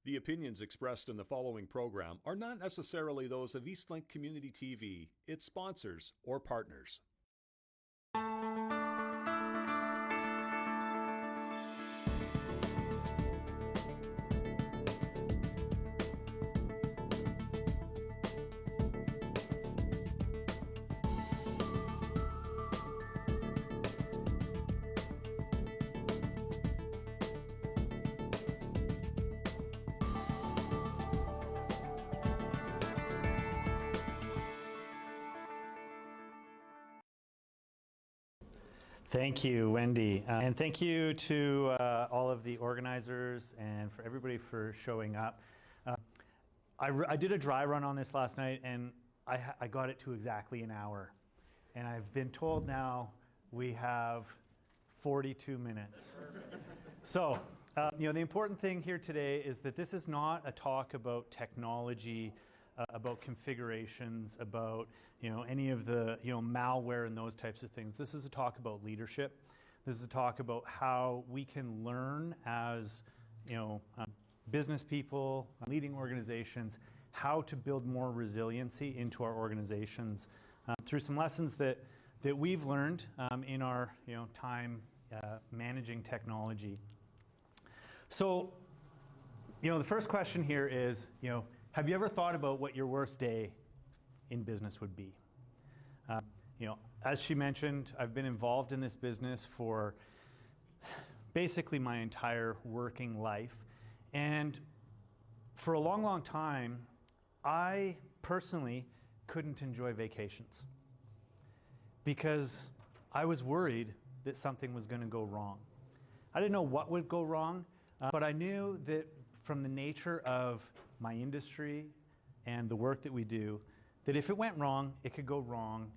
The opinions expressed in the following program are not necessarily those of Eastlink Community TV, its sponsors, or partners. Thank you, Wendy. And thank you to all of the organizers and for everybody for showing up. I did a dry run on this last night and I got it to exactly an hour. And I've been told now we have 42 minutes. So, the important thing here today is that this is not a talk about technology, about configurations, about any of the malware and those types of things. This is a talk about leadership. This is a talk about how we can learn as business people, leading organizations, how to build more resiliency into our organizations through some lessons that we've learned in our time managing technology. So the first question here is have you ever thought about what your worst day in business would be? As she mentioned, I've been involved in this business for basically my entire working life. And for a long, long time, I personally couldn't enjoy vacations because I was worried that something was going to go wrong. I didn't know what would go wrong, but I knew that from the nature of my industry and the work that we do, that if it went wrong, it could go wrong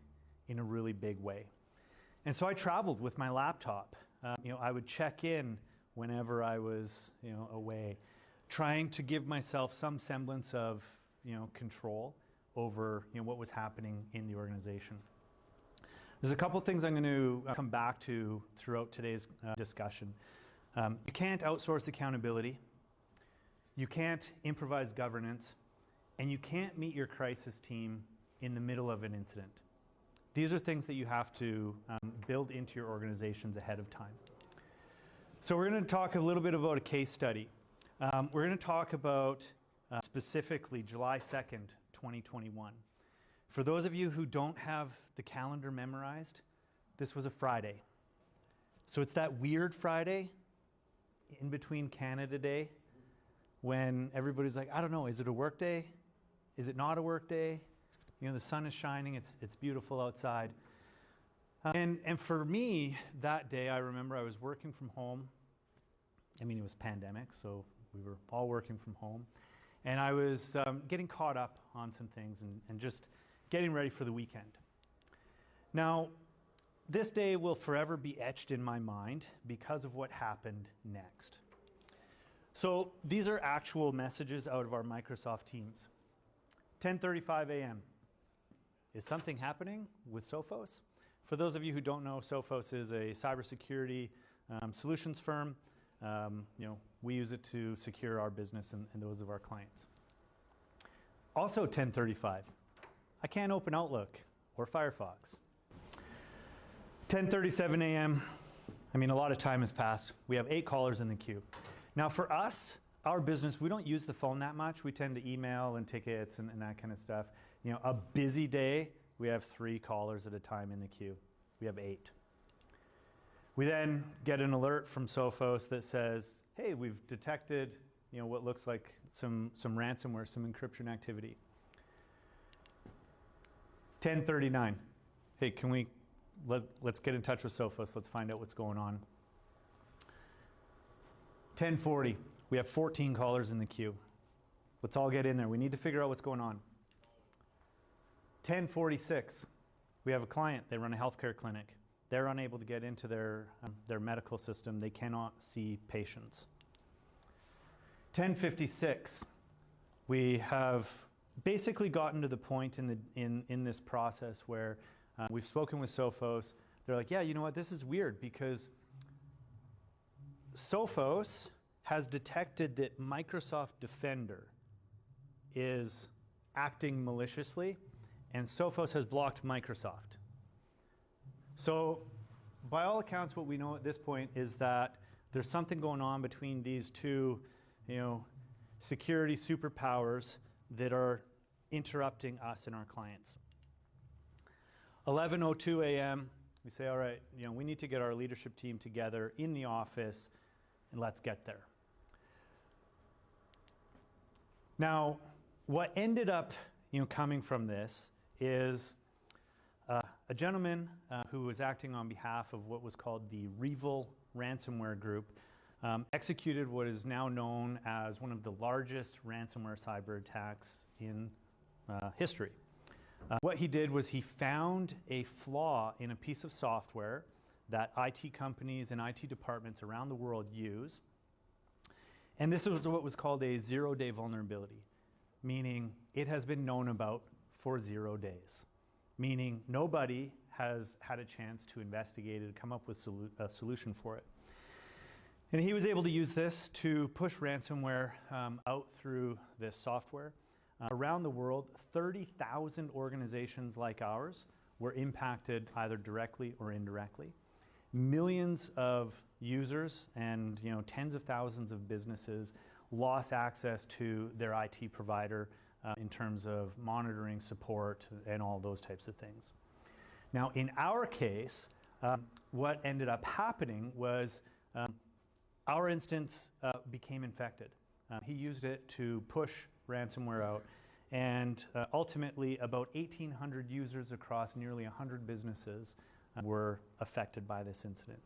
in a really big way. And so I traveled with my laptop. I would check in whenever I was away, trying to give myself some semblance of control over what was happening in the organization. There's a couple things I'm going to come back to throughout today's discussion. You can't outsource accountability. You can't improvise governance, and you can't meet your crisis team in the middle of an incident. These are things that you have to build into your organizations ahead of time. So we're going to talk a little bit about a case study. We're going to talk about specifically July 2nd, 2021. For those of you who don't have the calendar memorized, this was a Friday. So it's that weird Friday in between Canada Day, when everybody's like, I don't know, is it a work day? Is it not a work day? The sun is shining, it's beautiful outside. And for me, that day, I remember I was working from home. It was pandemic, so we were all working from home. And I was getting caught up on some things and just getting ready for the weekend. Now, this day will forever be etched in my mind because of what happened next. So these are actual messages out of our Microsoft Teams. 10:35 a.m. Is something happening with Sophos? For those of you who don't know, Sophos is a cybersecurity solutions firm. We use it to secure our business and those of our clients. Also 10:35. I can't open Outlook or Firefox. 10:37 a.m. A lot of time has passed. We have 8 callers in the queue. Now for us, our business, we don't use the phone that much. We tend to email and tickets and that kind of stuff. A busy day, we have 3 callers at a time in the queue. We have 8. We then get an alert from Sophos that says, hey, we've detected what looks like some ransomware, some encryption activity. 10:39. Hey, let's get in touch with Sophos. Let's find out what's going on. 10:40. We have 14 callers in the queue. Let's all get in there. We need to figure out what's going on. 10:46. We have a client. They run a healthcare clinic. They're unable to get into their medical system. They cannot see patients. 10:56. We have basically gotten to the point in this process where we've spoken with Sophos. They're like, yeah, you know what? This is weird because Sophos has detected that Microsoft Defender is acting maliciously, and Sophos has blocked Microsoft. So by all accounts, what we know at this point is that there's something going on between these two, security superpowers that are interrupting us and our clients. 11:02 a.m., we say, all right, we need to get our leadership team together in the office, and let's get there. Now, what ended up, coming from this is a gentleman who was acting on behalf of what was called the Revil ransomware group executed what is now known as one of the largest ransomware cyber attacks in history. What he did was he found a flaw in a piece of software that IT companies and IT departments around the world use. And this was what was called a zero-day vulnerability, meaning it has been known about for 0 days, meaning nobody has had a chance to investigate it, come up with a solution for it. And he was able to use this to push ransomware out through this software. Around the world, 30,000 organizations like ours were impacted either directly or indirectly. Millions of users and tens of thousands of businesses lost access to their IT provider in terms of monitoring, support, and all those types of things. Now, in our case, what ended up happening was our instance became infected. He used it to push ransomware out, and ultimately about 1,800 users across nearly 100 businesses were affected by this incident.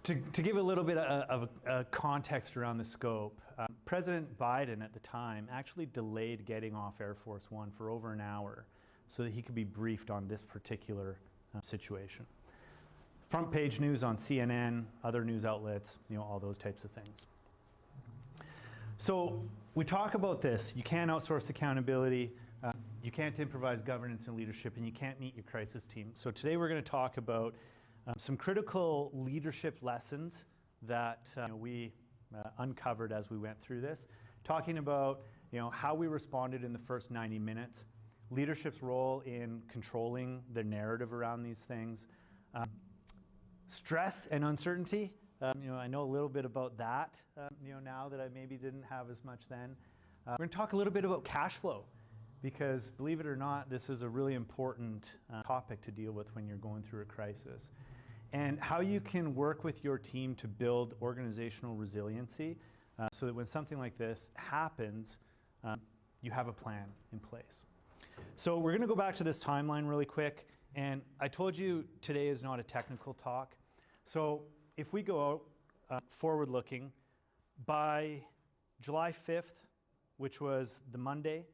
To give a little bit of context around the scope, President Biden at the time actually delayed getting off Air Force One for over an hour so that he could be briefed on this particular situation. Front page news on CNN, other news outlets, all those types of things. So we talk about this. You can't outsource accountability, you can't improvise governance and leadership, and you can't meet your crisis team. So today we're going to talk about some critical leadership lessons that we uncovered as we went through this, talking about how we responded in the first 90 minutes, leadership's role in controlling the narrative around these things, stress and uncertainty. I know a little bit about that now that I maybe didn't have as much then. We're going to talk a little bit about cash flow, because believe it or not, this is a really important topic to deal with when you're going through a crisis. And how you can work with your team to build organizational resiliency so that when something like this happens, you have a plan in place. So we're going to go back to this timeline really quick. And I told you today is not a technical talk. So if we go out forward-looking, by July 5th, which was the Monday,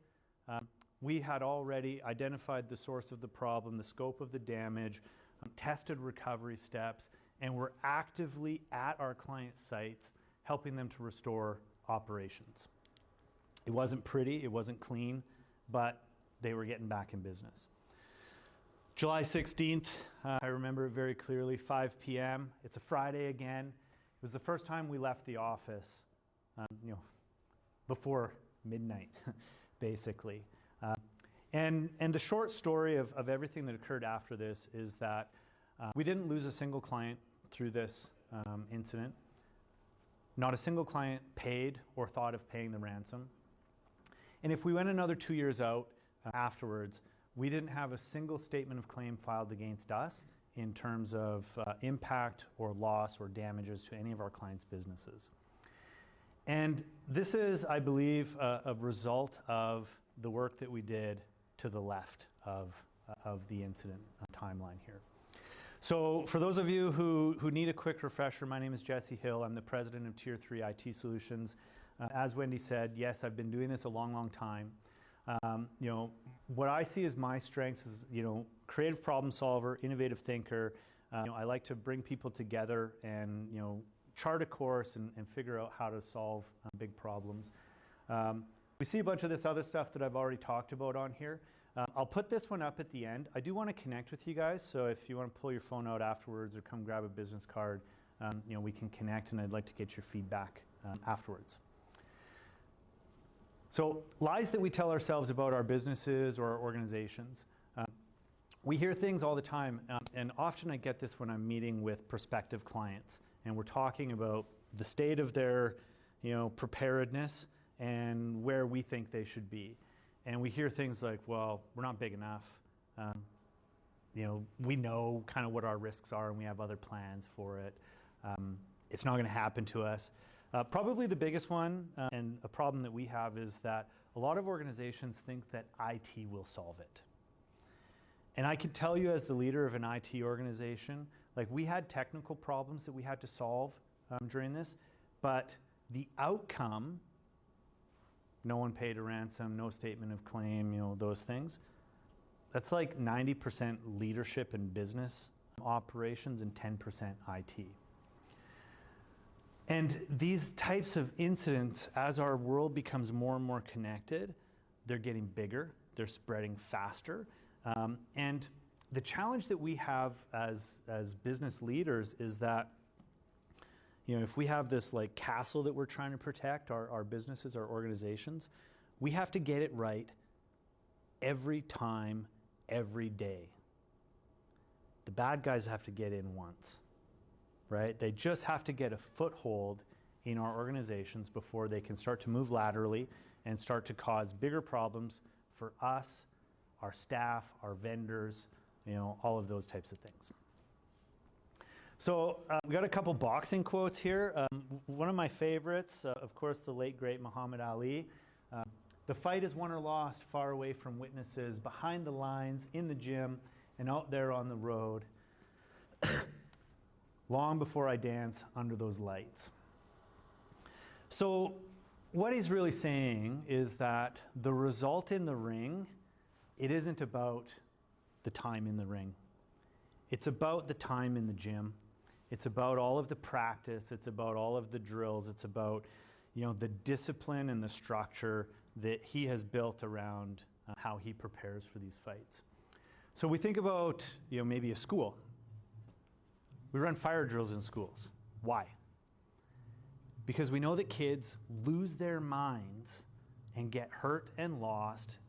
we had already identified the source of the problem, the scope of the damage, tested recovery steps, and we're actively at our client sites helping them to restore operations. It wasn't pretty, it wasn't clean, but they were getting back in business. July 16th, I remember it very clearly, 5 p.m. It's a Friday again. It was the first time we left the office, before midnight, basically. And the short story of everything that occurred after this is that we didn't lose a single client through this incident. Not a single client paid or thought of paying the ransom. And if we went another 2 years out afterwards, we didn't have a single statement of claim filed against us in terms of impact or loss or damages to any of our clients' businesses. And this is, I believe, a result of the work that we did to the left of the incident timeline here. So for those of you who need a quick refresher, my name is Jesse Hill. I'm the president of Tier 3 IT Solutions. As Wendy said, yes, I've been doing this a long, long time. What I see as my strengths is, creative problem solver, innovative thinker. I like to bring people together and, chart a course and figure out how to solve big problems. We see a bunch of this other stuff that I've already talked about on here. I'll put this one up at the end. I do want to connect with you guys, so if you want to pull your phone out afterwards or come grab a business card, we can connect, and I'd like to get your feedback afterwards. So, lies that we tell ourselves about our businesses or our organizations. We hear things all the time, and often I get this when I'm meeting with prospective clients, and we're talking about the state of their, preparedness and where we think they should be. And we hear things like, well, we're not big enough. We know kind of what our risks are, and we have other plans for it. It's not going to happen to us. Probably the biggest one, and a problem that we have, is that a lot of organizations think that IT will solve it. And I can tell you, as the leader of an IT organization, like, we had technical problems that we had to solve during this, but the outcome, no one paid a ransom, no statement of claim, those things, that's like 90% leadership and business operations and 10% IT. And these types of incidents, as our world becomes more and more connected, they're getting bigger, they're spreading faster. And the challenge that we have as business leaders is that, if we have this like castle that we're trying to protect, our businesses, our organizations, we have to get it right every time, every day. The bad guys have to get in once, right? They just have to get a foothold in our organizations before they can start to move laterally and start to cause bigger problems for us, our staff, our vendors, all of those types of things. So we got a couple boxing quotes here. One of my favorites, of course, the late, great Muhammad Ali. The fight is won or lost far away from witnesses, behind the lines, in the gym, and out there on the road, long before I dance under those lights. So what he's really saying is that the result in the ring, it isn't about the time in the ring. It's about the time in the gym. It's about all of the practice. It's about all of the drills. It's about, the discipline and the structure that he has built around how he prepares for these fights. So we think about, maybe a school. We run fire drills in schools. Why? Because we know that kids lose their minds and get hurt and lost,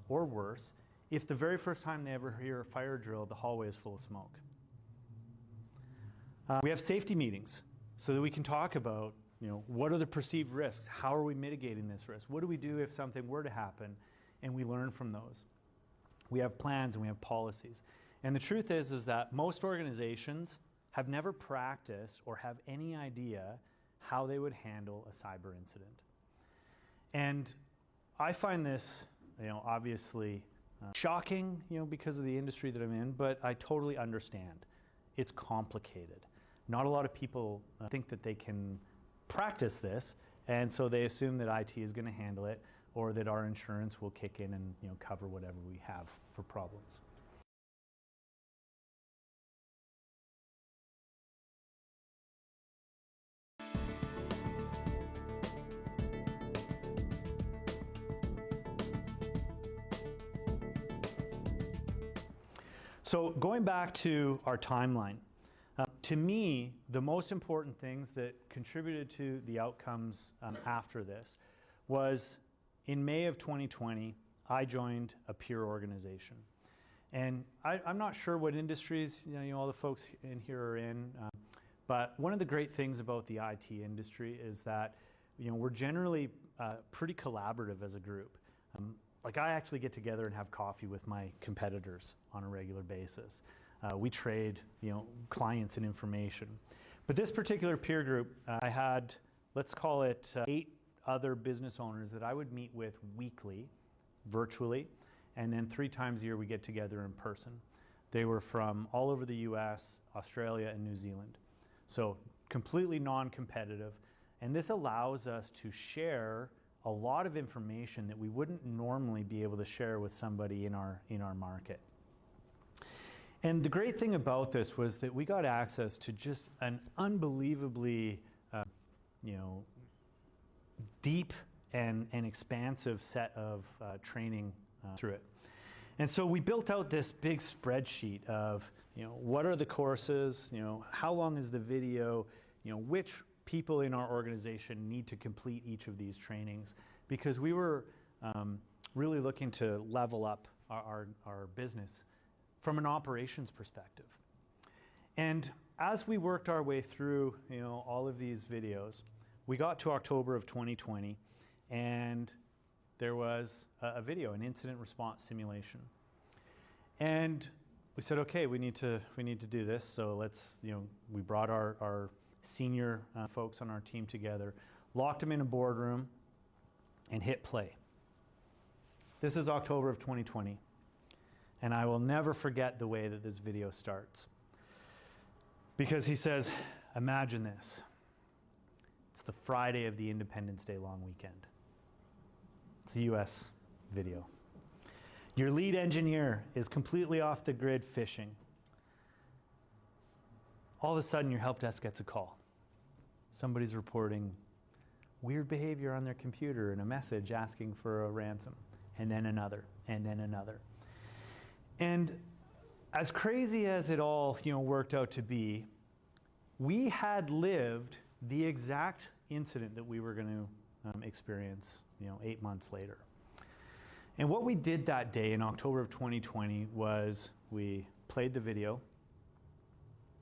or worse, if the very first time they ever hear a fire drill, the hallway is full of smoke. We have safety meetings so that we can talk about, what are the perceived risks? How are we mitigating this risk? What do we do if something were to happen? And we learn from those. We have plans and we have policies. And the truth is that most organizations have never practiced or have any idea how they would handle a cyber incident. And I find this, obviously shocking, because of the industry that I'm in, but I totally understand. It's complicated. Not a lot of people think that they can practice this, and so they assume that IT is going to handle it, or that our insurance will kick in and cover whatever we have for problems. So going back to our timeline, to me, the most important things that contributed to the outcomes after this was, in May of 2020, I joined a peer organization. And I'm not sure what industries all the folks in here are in, but one of the great things about the IT industry is that we're generally pretty collaborative as a group. Like, I actually get together and have coffee with my competitors on a regular basis. We trade, clients and information. But this particular peer group, I had, let's call it 8 other business owners that I would meet with weekly, virtually, and then 3 times a year we get together in person. They were from all over the US, Australia, and New Zealand. So completely non-competitive. And this allows us to share a lot of information that we wouldn't normally be able to share with somebody in our market. And the great thing about this was that we got access to just an unbelievably, deep and expansive set of training through it. And so we built out this big spreadsheet of, what are the courses, how long is the video, which people in our organization need to complete each of these trainings, because we were really looking to level up our business from an operations perspective. And as we worked our way through, all of these videos, we got to October of 2020, and there was a video, an incident response simulation. And we said, okay, we need to do this. So let's, we brought our senior folks on our team together, locked them in a boardroom, and hit play. This is October of 2020. And I will never forget the way that this video starts. Because he says, imagine this. It's the Friday of the Independence Day long weekend. It's a US video. Your lead engineer is completely off the grid fishing. All of a sudden, your help desk gets a call. Somebody's reporting weird behavior on their computer and a message asking for a ransom, and then another, and then another. And as crazy as it all worked out to be, we had lived the exact incident that we were going to experience 8 months later. And what we did that day in October of 2020 was we played the video,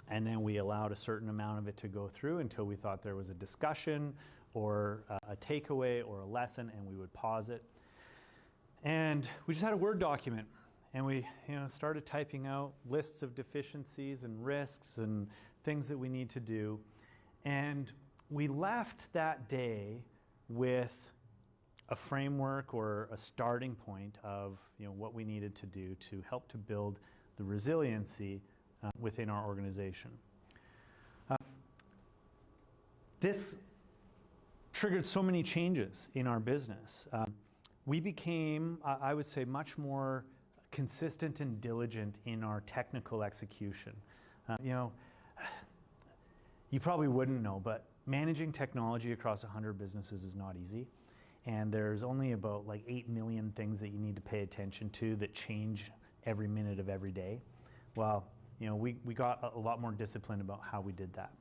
and then we allowed a certain amount of it to go through until we thought there was a discussion or a takeaway or a lesson, and we would pause it. And we just had a Word document, and we started typing out lists of deficiencies and risks and things that we need to do. And we left that day with a framework or a starting point of what we needed to do to help to build the resiliency within our organization. This triggered so many changes in our business. We became, I would say, much more consistent and diligent in our technical execution. You probably wouldn't know, but managing technology across 100 businesses is not easy. And there's only about 8 million things that you need to pay attention to that change every minute of every day. Well, we got a lot more disciplined about how we did that.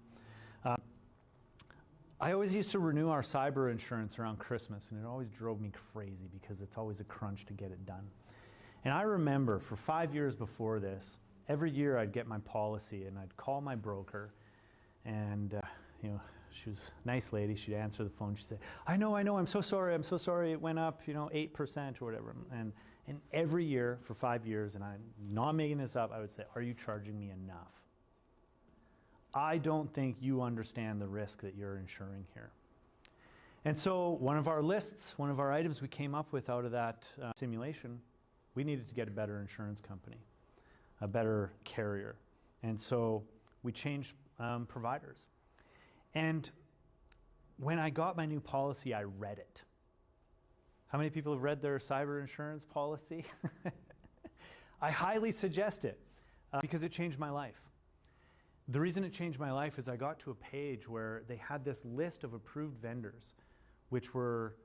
I always used to renew our cyber insurance around Christmas, and it always drove me crazy because it's always a crunch to get it done. And I remember for 5 years before this, every year I'd get my policy and I'd call my broker, and she was a nice lady. She'd answer the phone. She'd say, I know, I'm so sorry. It went up, 8% or whatever. And every year for 5 years, and I'm not making this up, I would say, are you charging me enough? I don't think you understand the risk that you're insuring here. And so one of our items we came up with out of that simulation, we needed to get a better insurance company, a better carrier. And so we changed providers. And when I got my new policy, I read it. How many people have read their cyber insurance policy? I highly suggest it because it changed my life. The reason it changed my life is I got to a page where they had this list of approved vendors, which were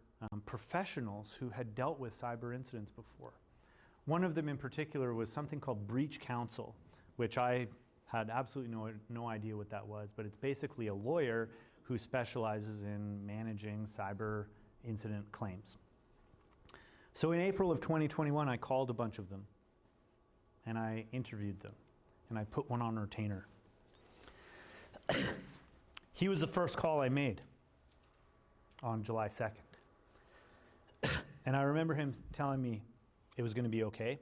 professionals who had dealt with cyber incidents before. One of them in particular was something called Breach Counsel, which I had absolutely no idea what that was, but it's basically a lawyer who specializes in managing cyber incident claims. So in April of 2021, I called a bunch of them, and I interviewed them, and I put one on retainer. He was the first call I made on July 2nd. And I remember him telling me it was going to be okay,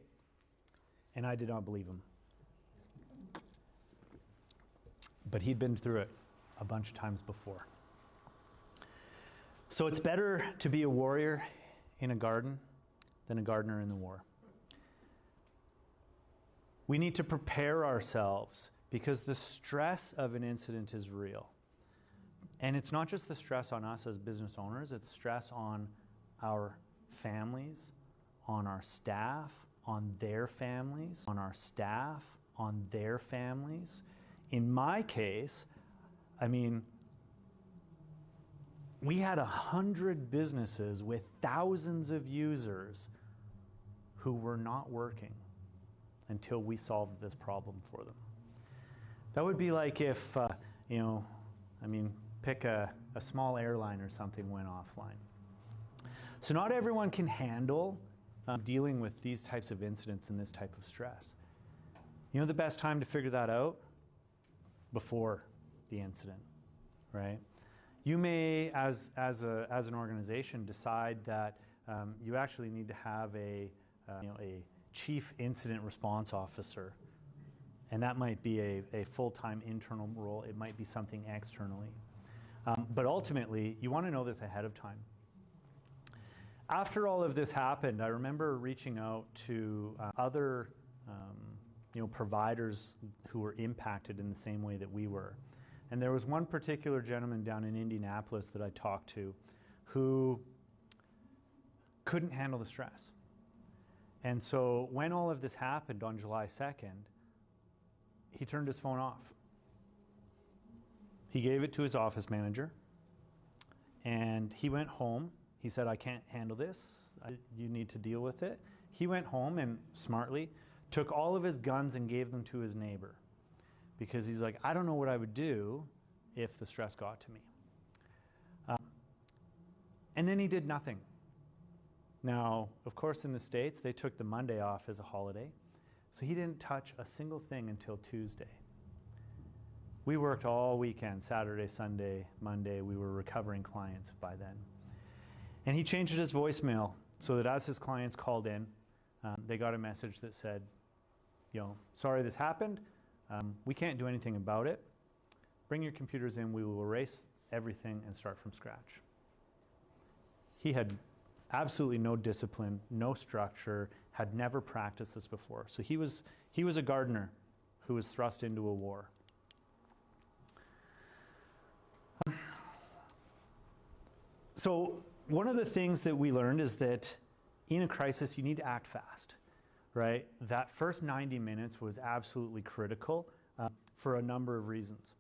and I did not believe him. But he'd been through it a bunch of times before. So it's better to be a warrior in a garden than a gardener in the war. We need to prepare ourselves because the stress of an incident is real. And it's not just the stress on us as business owners, it's stress on our families, on our staff, on their families, on our staff, on their families. In my case, we had 100 businesses with thousands of users who were not working until we solved this problem for them. That would be like if, pick a small airline or something went offline. So not everyone can handle dealing with these types of incidents and this type of stress. You know the best time to figure that out? Before the incident, right? You may, as an organization, decide that you actually need to have a chief incident response officer, and that might be a full-time internal role. It might be something externally, but ultimately, you want to know this ahead of time. After all of this happened, I remember reaching out to other providers who were impacted in the same way that we were. And there was one particular gentleman down in Indianapolis that I talked to who couldn't handle the stress. And so when all of this happened on July 2nd, he turned his phone off. He gave it to his office manager, and he went home. He said, I can't handle this. You need to deal with it. He went home and smartly took all of his guns and gave them to his neighbor, because he's like, I don't know what I would do if the stress got to me. And then he did nothing. Now, of course, in the States, they took the Monday off as a holiday, so he didn't touch a single thing until Tuesday. We worked all weekend, Saturday, Sunday, Monday. We were recovering clients by then. And he changed his voicemail so that as his clients called in, they got a message that said, sorry this happened. We can't do anything about it. Bring your computers in. We will erase everything and start from scratch. He had absolutely no discipline, no structure, had never practiced this before. So he was a gardener who was thrust into a war. So one of the things that we learned is that in a crisis, you need to act fast, right? That first 90 minutes was absolutely critical for a number of reasons.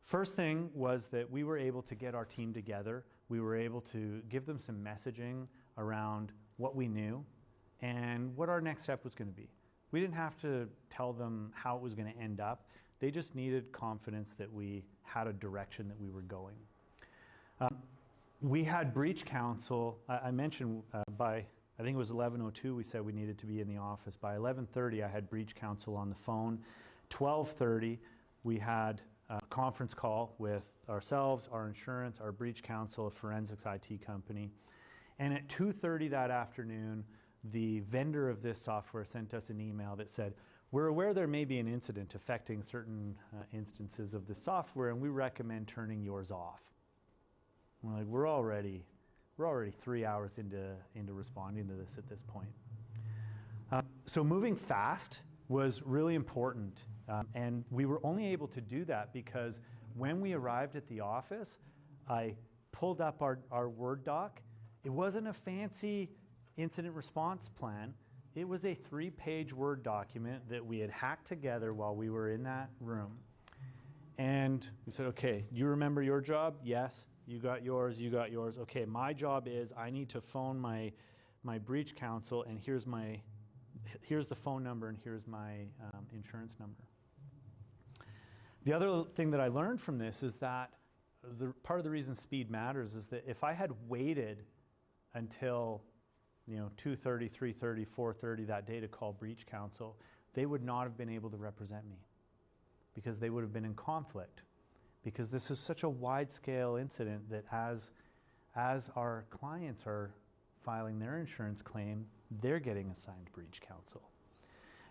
First thing was that we were able to get our team together. We were able to give them some messaging around what we knew and what our next step was going to be. We didn't have to tell them how it was going to end up. They just needed confidence that we had a direction that we were going. We had breach counsel. I mentioned by, I think it was 11:02, we said we needed to be in the office. By 11:30, I had breach counsel on the phone. 12:30, we had a conference call with ourselves, our insurance, our breach counsel, a forensics IT company. And at 2:30 that afternoon, the vendor of this software sent us an email that said, we're aware there may be an incident affecting certain instances of the software, and we recommend turning yours off. We're like, we're already 3 hours into responding to this at this point. So moving fast was really important, and we were only able to do that because when we arrived at the office, I pulled up our Word doc. It wasn't a fancy incident response plan. It was a 3-page Word document that we had hacked together while we were in that room. And we said, okay, do you remember your job? Yes. You got yours, you got yours. Okay, my job is I need to phone my breach counsel, and here's the phone number, and here's my insurance number. The other thing that I learned from this is that part of the reason speed matters is that if I had waited until 2:30, 3:30, 4:30 that day to call breach counsel, they would not have been able to represent me because they would have been in conflict. Because this is such a wide-scale incident that as our clients are filing their insurance claim, they're getting assigned breach counsel.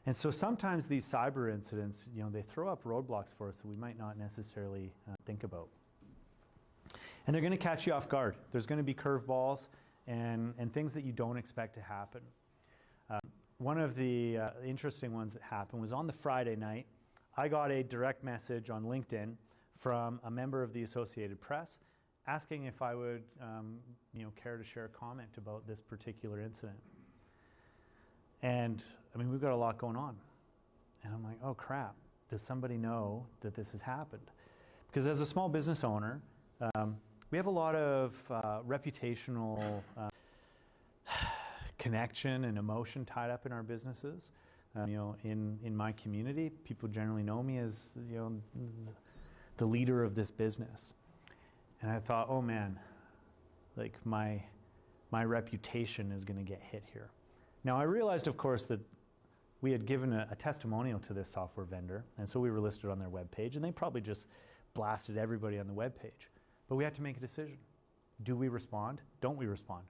And so sometimes these cyber incidents, they throw up roadblocks for us that we might not necessarily think about. And they're going to catch you off guard. There's going to be curveballs and things that you don't expect to happen. One of the interesting ones that happened was on the Friday night, I got a direct message on LinkedIn from a member of the Associated Press asking if I would care to share a comment about this particular incident. And we've got a lot going on. And I'm like, oh crap, does somebody know that this has happened? Because as a small business owner, we have a lot of reputational connection and emotion tied up in our businesses. In my community, people generally know me as, the leader of this business. And I thought, oh man, like my reputation is going to get hit here. Now I realized, of course, that we had given a testimonial to this software vendor, and so we were listed on their webpage, and they probably just blasted everybody on the webpage. But we had to make a decision. Do we respond? Don't we respond?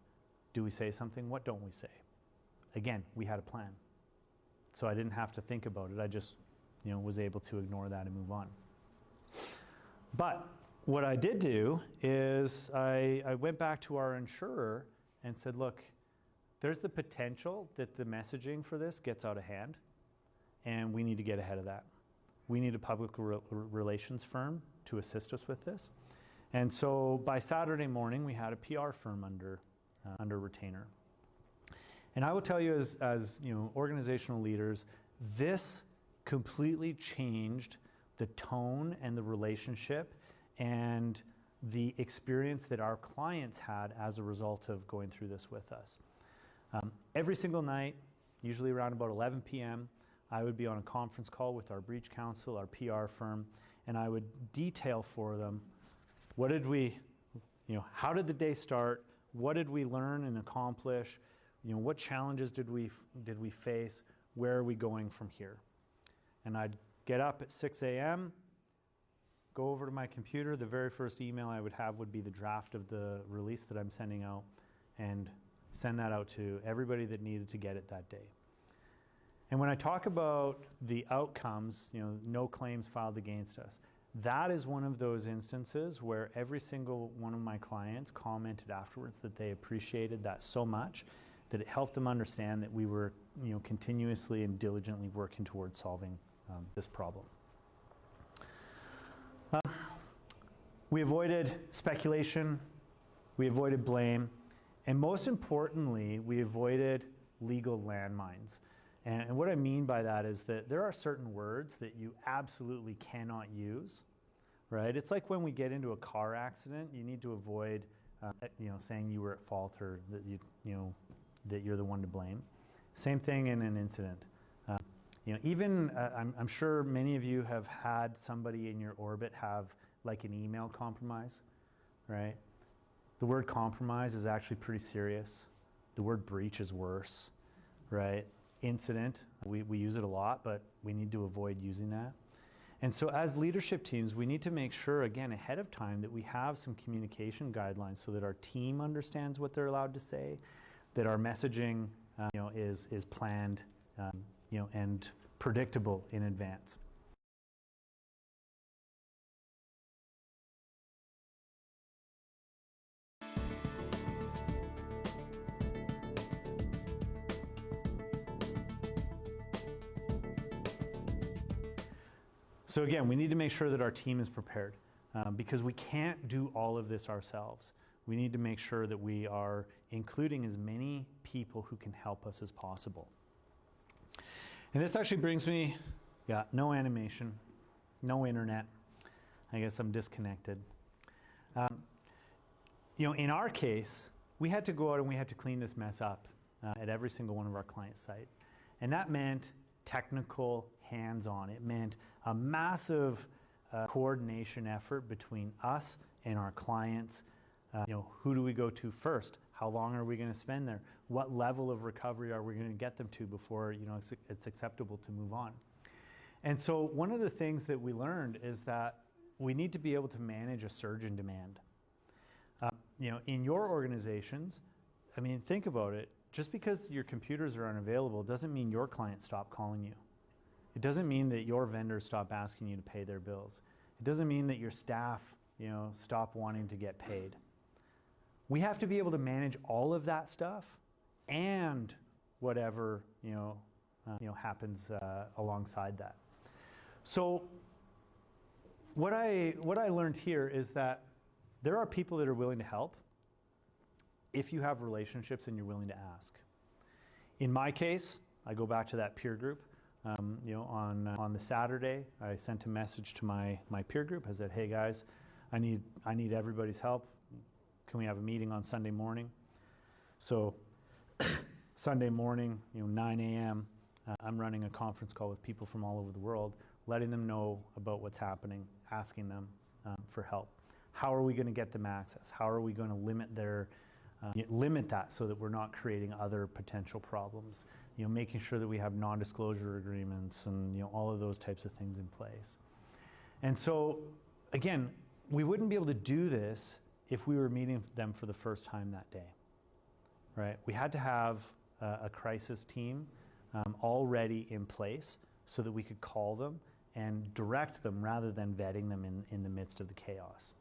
Do we say something? What don't we say? Again, we had a plan. So I didn't have to think about it. I just, was able to ignore that and move on. But what I did do is I went back to our insurer and said, look, there's the potential that the messaging for this gets out of hand, and we need to get ahead of that. We need a public relations firm to assist us with this. And so by Saturday morning, we had a PR firm under retainer. And I will tell you, as organizational leaders, this completely changed the tone and the relationship and the experience that our clients had as a result of going through this with us. Every single night, usually around about 11 p.m., I would be on a conference call with our breach counsel, our PR firm, and I would detail for them, how did the day start? What did we learn and accomplish? What challenges did we face? Where are we going from here? And I'd get up at 6 a.m., go over to my computer. The very first email I would have would be the draft of the release that I'm sending out, and send that out to everybody that needed to get it that day. And when I talk about the outcomes, no claims filed against us, that is one of those instances where every single one of my clients commented afterwards that they appreciated that so much that it helped them understand that we were, continuously and diligently working towards solving this problem. We avoided speculation, we avoided blame, and most importantly, we avoided legal landmines. And what I mean by that is that there are certain words that you absolutely cannot use, right? It's like when we get into a car accident, you need to avoid, saying you were at fault or that that you're the one to blame. Same thing in an incident. I'm sure many of you have had somebody in your orbit have like an email compromise, right? The word compromise is actually pretty serious. The word breach is worse, right? Incident, we use it a lot, but we need to avoid using that. And so as leadership teams, we need to make sure, again, ahead of time that we have some communication guidelines so that our team understands what they're allowed to say, that our messaging is planned and predictable in advance. So again, we need to make sure that our team is prepared because we can't do all of this ourselves. We need to make sure that we are including as many people who can help us as possible. And this actually brings me, no animation, no internet. I guess I'm disconnected. In our case, we had to go out and we had to clean this mess up at every single one of our client site. And that meant technical hands-on. It meant a massive coordination effort between us and our clients. Who do we go to first? How long are we going to spend there? What level of recovery are we going to get them to before it's acceptable to move on? And so one of the things that we learned is that we need to be able to manage a surge in demand. In your organizations, think about it. Just because your computers are unavailable doesn't mean your clients stop calling you. It doesn't mean that your vendors stop asking you to pay their bills. It doesn't mean that your staff, stop wanting to get paid. We have to be able to manage all of that stuff and whatever, happens alongside that. So what I learned here is that there are people that are willing to help if you have relationships and you're willing to ask. In my case, I go back to that peer group. On the Saturday, I sent a message to my peer group. I said, hey guys, I need everybody's help. Can we have a meeting on Sunday morning? So Sunday morning, 9 a.m., I'm running a conference call with people from all over the world, letting them know about what's happening, asking them for help. How are we going to get them access? How are we going to limit that so that we're not creating other potential problems? Making sure that we have non-disclosure agreements and all of those types of things in place. And so, again, we wouldn't be able to do this if we were meeting them for the first time that day, right? We had to have a crisis team already in place so that we could call them and direct them rather than vetting them in the midst of the chaos.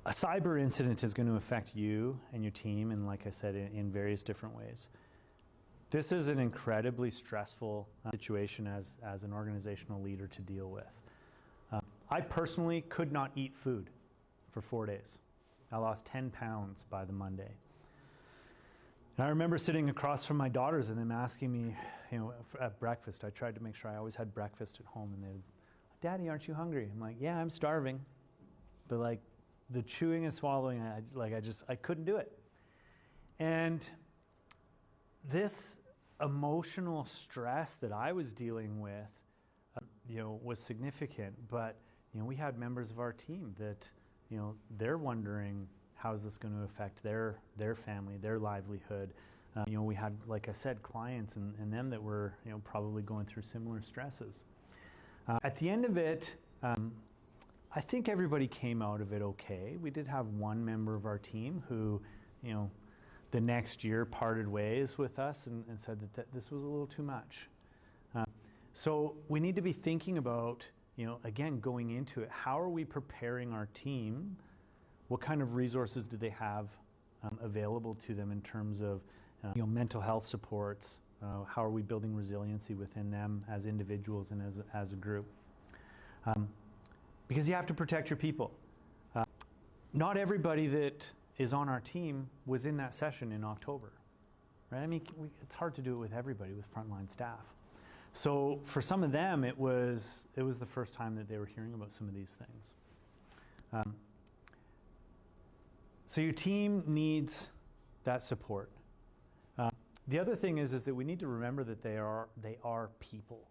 A cyber incident is going to affect you and your team, and like I said, in various different ways. This is an incredibly stressful situation as an organizational leader to deal with. I personally could not eat food for 4 days. I lost 10 pounds by the Monday. And I remember sitting across from my daughters and them asking me, at breakfast, I tried to make sure I always had breakfast at home, and they'd, "Daddy, aren't you hungry?" I'm like, "Yeah, I'm starving." But like the chewing and swallowing, I couldn't do it. And this emotional stress that I was dealing with, was significant. But, we had members of our team that, they're wondering, how's this going to affect their family, their livelihood? We had, like I said, clients and them that were, probably going through similar stresses. At the end of it, I think everybody came out of it okay. We did have one member of our team who, the next year parted ways with us and said that this was a little too much. So we need to be thinking about, again, going into it, how are we preparing our team? What kind of resources do they have available to them in terms of mental health supports? How are we building resiliency within them as individuals and as a group? Because you have to protect your people. Not everybody that is on our team was in that session in October, right? I mean, it's hard to do it with everybody, with frontline staff. So for some of them, it was the first time that they were hearing about some of these things. So your team needs that support. The other thing is that we need to remember that they are people.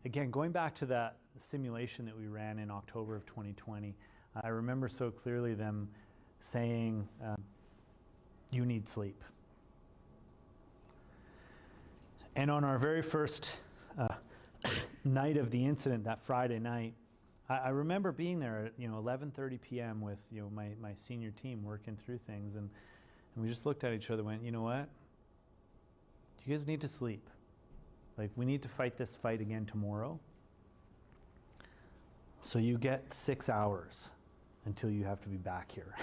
Again, going back to that simulation that we ran in October of 2020, I remember so clearly them saying, you need sleep. And on our very first night of the incident, that Friday night, I remember being there at 11:30 p.m. with my senior team working through things, and we just looked at each other and went, you know what? You guys need to sleep. Like, we need to fight this fight again tomorrow. So you get 6 hours until you have to be back here.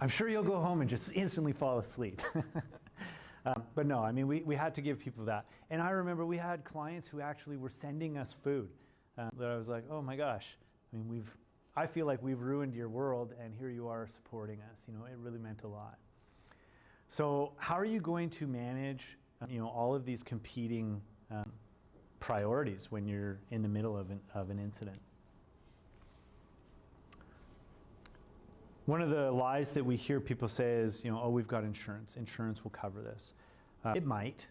I'm sure you'll go home and just instantly fall asleep. But no, I mean, we had to give people that. And I remember we had clients who actually were sending us food that I was like, oh my gosh, I mean, I feel like we've ruined your world, and here you are supporting us. It really meant a lot. So how are you going to manage, all of these competing priorities when you're in the middle of an incident? One of the lies that we hear people say is, oh, we've got insurance. Insurance will cover this. It might.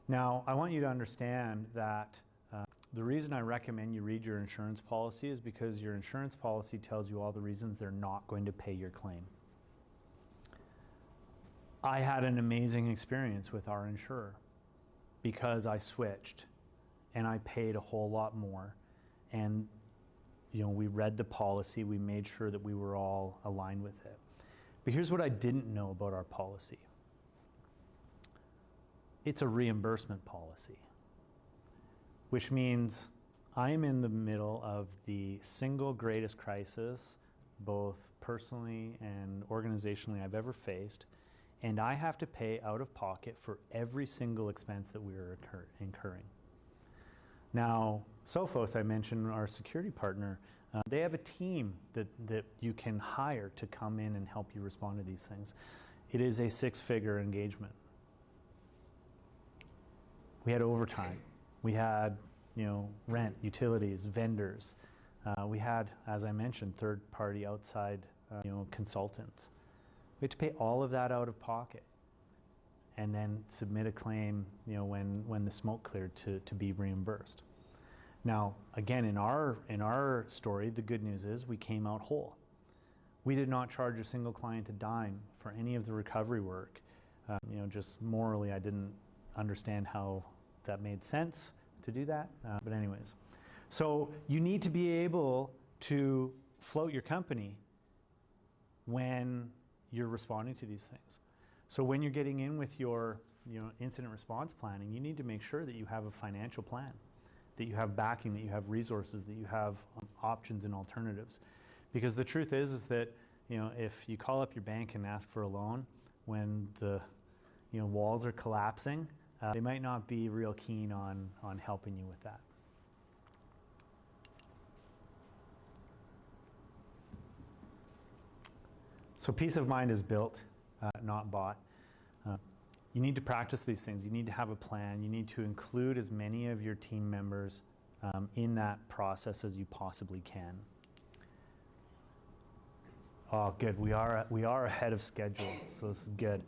Now, I want you to understand that the reason I recommend you read your insurance policy is because your insurance policy tells you all the reasons they're not going to pay your claim. I had an amazing experience with our insurer because I switched and I paid a whole lot more. And we read the policy, we made sure that we were all aligned with it. But here's what I didn't know about our policy. It's a reimbursement policy, which means I'm in the middle of the single greatest crisis, both personally and organizationally, I've ever faced, and I have to pay out of pocket for every single expense that we are incurring. Now, Sophos, I mentioned, our security partner, they have a team that you can hire to come in and help you respond to these things. It is a 6-figure engagement. We had overtime. We had, rent, utilities, vendors. We had, as I mentioned, third-party outside consultants. We had to pay all of that out of pocket and then submit a claim when the smoke cleared to be reimbursed. Now, again, in our story, the good news is we came out whole. We did not charge a single client a dime for any of the recovery work. Just morally, I didn't understand how that made sense to do that. But anyways, so you need to be able to float your company when you're responding to these things. So when you're getting in with your incident response planning, you need to make sure that you have a financial plan, that you have backing, that you have resources, that you have options and alternatives. Because the truth is that if you call up your bank and ask for a loan when the walls are collapsing, they might not be real keen on helping you with that. So peace of mind is built, not bought. You need to practice these things. You need to have a plan. You need to include as many of your team members in that process as you possibly can. Oh, good. We are ahead of schedule, so this is good.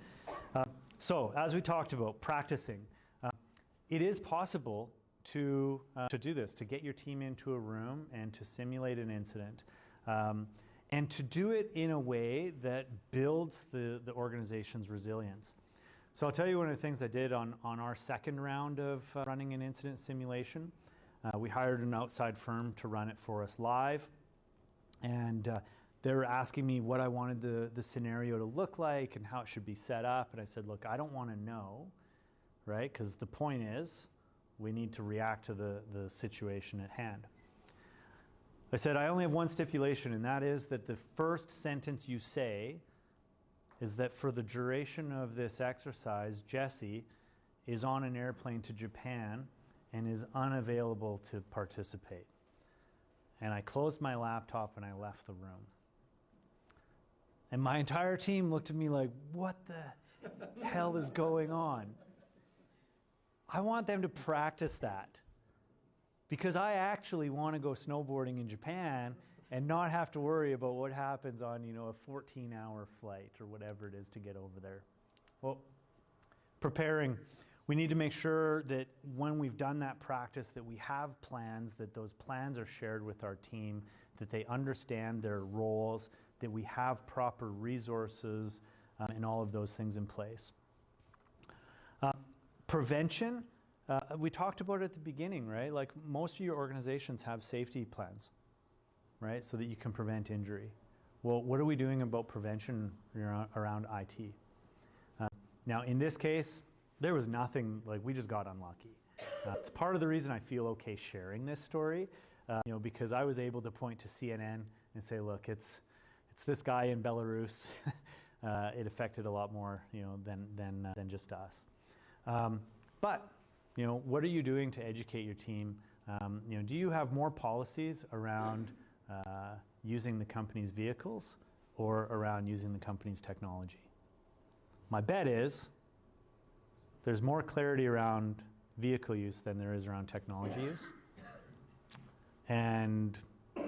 So, as we talked about, practicing. It is possible to do this, to get your team into a room and to simulate an incident. And to do it in a way that builds the organization's resilience. So I'll tell you one of the things I did on our second round of running an incident simulation. We hired an outside firm to run it for us live. And they were asking me what I wanted the scenario to look like and how it should be set up. And I said, look, I don't want to know, right? Because the point is, we need to react to the situation at hand. I said, I only have one stipulation, and that is that the first sentence you say is that for the duration of this exercise, Jesse is on an airplane to Japan and is unavailable to participate. And I closed my laptop and I left the room. And my entire team looked at me like, what the hell is going on? I want them to practice that. Because I actually want to go snowboarding in Japan and not have to worry about what happens on, a 14-hour flight or whatever it is to get over there. Well, preparing. We need to make sure that when we've done that practice that we have plans, that those plans are shared with our team, that they understand their roles, that we have proper resources and all of those things in place. Prevention. We talked about it at the beginning, right? Like most of your organizations have safety plans, right? So that you can prevent injury. Well, what are we doing about prevention around IT? Now, in this case, there was nothing, like we just got unlucky. It's part of the reason I feel okay sharing this story, because I was able to point to CNN and say, look, it's this guy in Belarus. It affected a lot more, than just us. But what are you doing to educate your team? Do you have more policies around using the company's vehicles or around using the company's technology? My bet is there's more clarity around vehicle use than there is around technology use. And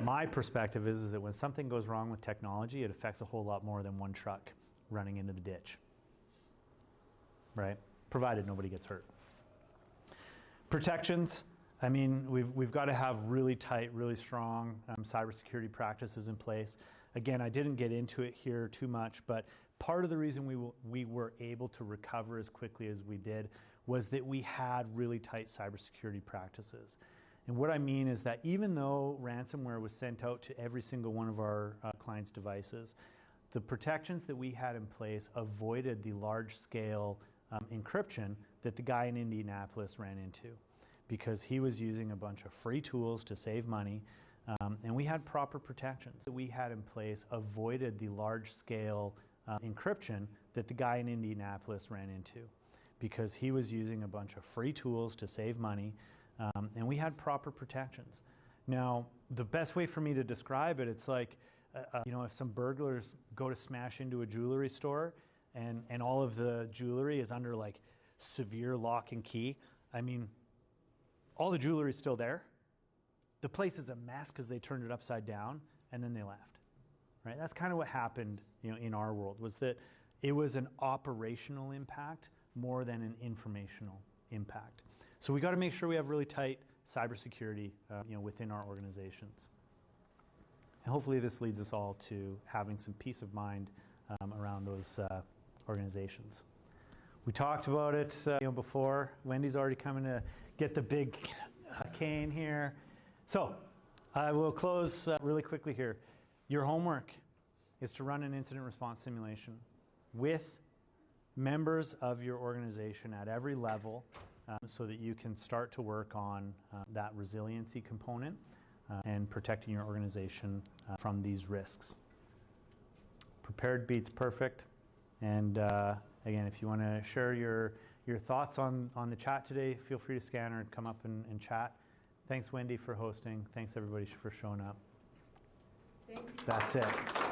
my perspective is that when something goes wrong with technology, it affects a whole lot more than one truck running into the ditch, right? Provided nobody gets hurt. Protections. I mean, we've got to have really tight, really strong cybersecurity practices in place. Again, I didn't get into it here too much, but part of the reason we were able to recover as quickly as we did was that we had really tight cybersecurity practices. And what I mean is that even though ransomware was sent out to every single one of our clients' devices, the protections that we had in place avoided the large-scale encryption that the guy in Indianapolis ran into, because he was using a bunch of free tools to save money, and we had proper protections that we had in place avoided the large-scale encryption that the guy in Indianapolis ran into, because he was using a bunch of free tools to save money, and we had proper protections. Now, the best way for me to describe it, it's like, if some burglars go to smash into a jewelry store and all of the jewelry is under like severe lock and key, I mean, all the jewelry is still there, the place is a mess because they turned it upside down and then they left, right? That's kind of what happened, in our world, was that it was an operational impact more than an informational impact. So we got to make sure we have really tight cybersecurity, within our organizations. And hopefully this leads us all to having some peace of mind around those organizations. We talked about it before. Wendy's already coming to get the big cane here. So I will close really quickly here. Your homework is to run an incident response simulation with members of your organization at every level so that you can start to work on that resiliency component and protecting your organization from these risks. Prepared beats perfect. And again, if you want to share your thoughts on the chat today, feel free to scan or come up and chat. Thanks, Wendy, for hosting. Thanks, everybody, for showing up. Thank you. That's it.